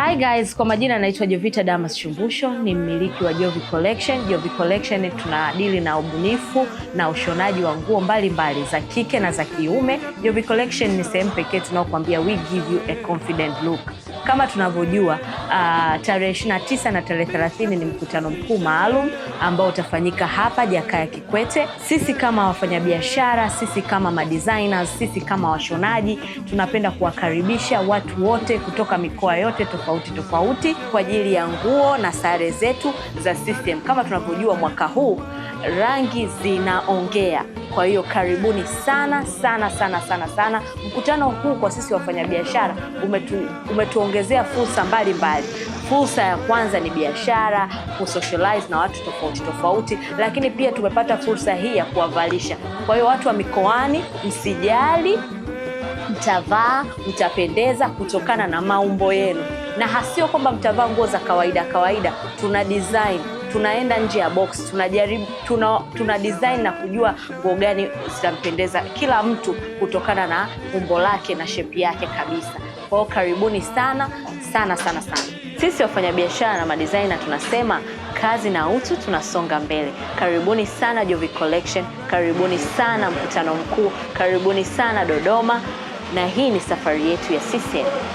Hi guys, kwa majina naitwa Jovita Damas Shumbusho, ni mmiliki wa Jovi Collection. Jovi Collection tunadili na ubunifu na ushonaji wa nguo mbalimbali za kike na za kiume. Jovi Collection ni sehemu pekee tunaokuambia we give you a confident look. Kama tunavyojua, tarehe 29 na tarehe 30 ni mkutano mkuu maalum ambao utafanyika hapa Jakaya Kikwete. Sisi kama wafanyabiashara, sisi kama madesigners, sisi kama washonaji, tunapenda kuwakaribisha watu wote kutoka mikoa yote tofauti kwa ajili ya nguo na sare zetu za system. Kama tunavyojua, mwaka huu rangi zinaongea. Kwa hiyo karibuni sana. Mkutano huu kwa sisi wafanyabiashara umetuongezea fursa mbalimbali. Fursa ya kwanza ni biashara, kusocialize na watu tofauti, lakini pia tumepata fursa hii ya kuwavalisha. Kwa hiyo watu wa mikoani, msijali, mtavaa, mtapendeza kutokana na maumbo yenu. Na hasio kwamba mtavaa nguo za kawaida, tuna design, tunaenda nje ya box, tunajaribu, tuna design na kujua nguo gani zitampendeza kila mtu kutokana na umbo lake na shape yake kabisa. Kwa hiyo karibuni sana. Sisi wafanyabiashara na madesigner tunasema kazi na utu, tunasonga mbele. Karibuni sana Jovi Collection, karibuni sana mkutano mkuu, karibuni sana Dodoma, na hii ni safari yetu ya CCM.